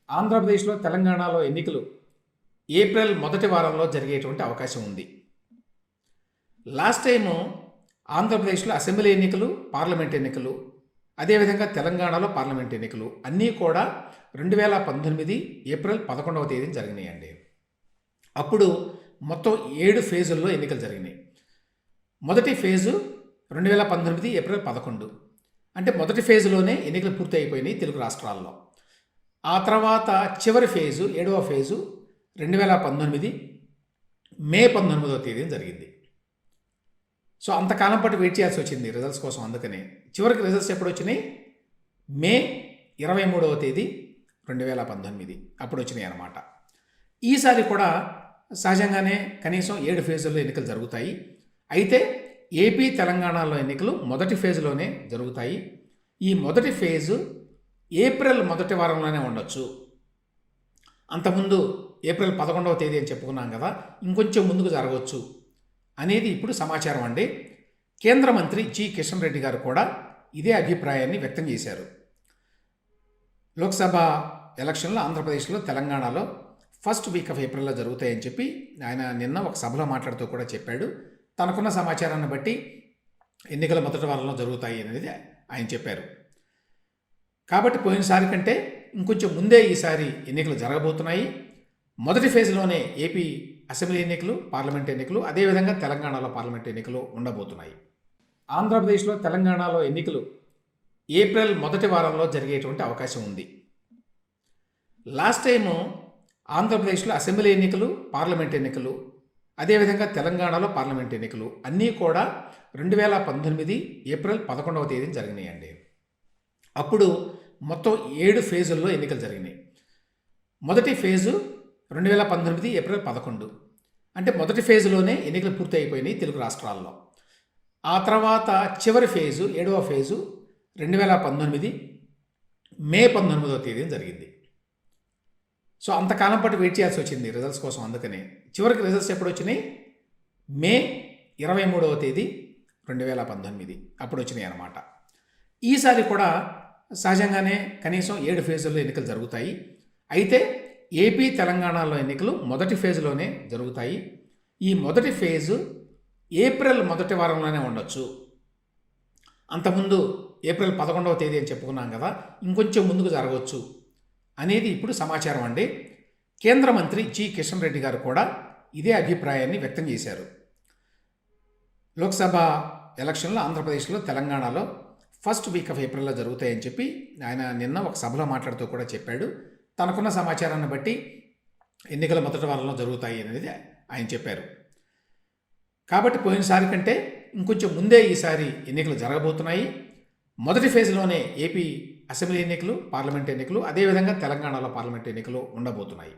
ఆంధ్రప్రదేశ్లో తెలంగాణలో ఎన్నికలు ఏప్రిల్ మొదటి వారంలో జరిగేటువంటి అవకాశం ఉంది. లాస్ట్ టైము ఆంధ్రప్రదేశ్లో అసెంబ్లీ ఎన్నికలు, పార్లమెంట్ ఎన్నికలు, అదేవిధంగా తెలంగాణలో పార్లమెంట్ ఎన్నికలు అన్నీ కూడా 2019 ఏప్రిల్ 11వ తేదీన జరిగినాయండి. అప్పుడు మొత్తం 7 ఫేజుల్లో ఎన్నికలు జరిగినాయి. మొదటి ఫేజు 2019 ఏప్రిల్ 11. అంటే మొదటి ఫేజులోనే ఎన్నికలు పూర్తి అయిపోయినాయి తెలుగు రాష్ట్రాల్లో. ఆ తర్వాత చివరి ఫేజు 7వ ఫేజు 2019 మే 19వ తేదీన జరిగింది. సో అంతకాలం పాటు వెయిట్ చేయాల్సి వచ్చింది రిజల్ట్స్ కోసం. అందుకని చివరికి రిజల్ట్స్ ఎప్పుడు వచ్చినాయి? మే 23వ తేదీ 2019 అప్పుడు వచ్చినాయి అన్నమాట. ఈసారి కూడా సహజంగానే కనీసం 7 ఫేజుల్లో ఎన్నికలు జరుగుతాయి. అయితే ఏపీ తెలంగాణలో ఎన్నికలు మొదటి ఫేజులోనే జరుగుతాయి. ఈ మొదటి ఫేజు ఏప్రిల్ మొదటి వారంలోనే ఉండొచ్చు. అంతకుముందు ఏప్రిల్ 11వ తేదీ అని చెప్పుకున్నాం కదా, ఇంకొంచెం ముందుకు జరగవచ్చు అనేది ఇప్పుడు సమాచారం అండి. కేంద్ర మంత్రి జి కిషన్ రెడ్డి గారు కూడా ఇదే అభిప్రాయాన్ని వ్యక్తం చేశారు. లోక్సభ ఎలక్షన్లు ఆంధ్రప్రదేశ్లో, తెలంగాణలో ఫస్ట్ వీక్ ఆఫ్ ఏప్రిల్లో జరుగుతాయని చెప్పి ఆయన నిన్న ఒక సభలో మాట్లాడుతూ కూడా చెప్పాడు. తనకున్న సమాచారాన్ని బట్టి ఎన్నికల మొదటి వారంలో జరుగుతాయి అనేది ఆయన చెప్పారు. కాబట్టి పోయినసారి కంటే ఇంకొంచెం ముందే ఈసారి ఎన్నికలు జరగబోతున్నాయి. మొదటి ఫేజ్లోనే ఏపీ అసెంబ్లీ ఎన్నికలు, పార్లమెంట్ ఎన్నికలు, అదేవిధంగా తెలంగాణలో పార్లమెంట్ ఎన్నికలు ఉండబోతున్నాయి. ఆంధ్రప్రదేశ్లో, తెలంగాణలో ఎన్నికలు ఏప్రిల్ మొదటి వారంలో జరిగేటువంటి అవకాశం ఉంది. లాస్ట్ టైము ఆంధ్రప్రదేశ్లో అసెంబ్లీ ఎన్నికలు, పార్లమెంట్ ఎన్నికలు, అదేవిధంగా తెలంగాణలో పార్లమెంట్ ఎన్నికలు అన్నీ కూడా 2019 ఏప్రిల్ 11వ తేదీన జరిగినాయండి. అప్పుడు మొత్తం 7 ఫేజుల్లో ఎన్నికలు జరిగినాయి. మొదటి ఫేజు 2019 ఏప్రిల్ 11. అంటే మొదటి ఫేజులోనే ఎన్నికలు పూర్తి అయిపోయినాయి తెలుగు రాష్ట్రాల్లో. ఆ తర్వాత చివరి ఫేజు 7వ ఫేజు 2019 మే 19వ తేదీన జరిగింది. సో అంతకాలం పాటు వెయిట్ చేయాల్సి వచ్చింది రిజల్ట్స్ కోసం. అందుకని చివరికి రిజల్ట్స్ ఎప్పుడు వచ్చినాయి? మే 23వ తేదీ 2019 అప్పుడు వచ్చినాయి అన్నమాట. ఈసారి కూడా సహజంగానే కనీసం 7 ఫేజుల్లో ఎన్నికలు జరుగుతాయి. అయితే ఏపీ తెలంగాణలో ఎన్నికలు మొదటి ఫేజులోనే జరుగుతాయి. ఈ మొదటి ఫేజు ఏప్రిల్ మొదటి వారంలోనే ఉండొచ్చు. అంతకుముందు ఏప్రిల్ 11వ తేదీ అని చెప్పుకున్నాం కదా, ఇంకొంచెం ముందుకు జరగవచ్చు అనేది ఇప్పుడు సమాచారం అండి. కేంద్ర మంత్రి జి కిషన్ రెడ్డి గారు కూడా ఇదే అభిప్రాయాన్ని వ్యక్తం చేశారు. లోక్సభ ఎలక్షన్లు ఆంధ్రప్రదేశ్లో, తెలంగాణలో ఫస్ట్ వీక్ ఆఫ్ ఏప్రిల్లో జరుగుతాయని చెప్పి ఆయన నిన్న ఒక సభలో మాట్లాడుతూ కూడా చెప్పాడు. తనకున్న సమాచారాన్ని బట్టి ఎన్నికల మొదటి వారంలో జరుగుతాయి అనేది ఆయన చెప్పారు. కాబట్టి పోయినసారి కంటే ఇంకొంచెం ముందే ఈసారి ఎన్నికలు జరగబోతున్నాయి. మొదటి ఫేజ్లోనే ఏపీ అసెంబ్లీ ఎన్నికలు, పార్లమెంట్ ఎన్నికలు, అదేవిధంగా తెలంగాణలో పార్లమెంట్ ఎన్నికలు ఉండబోతున్నాయి.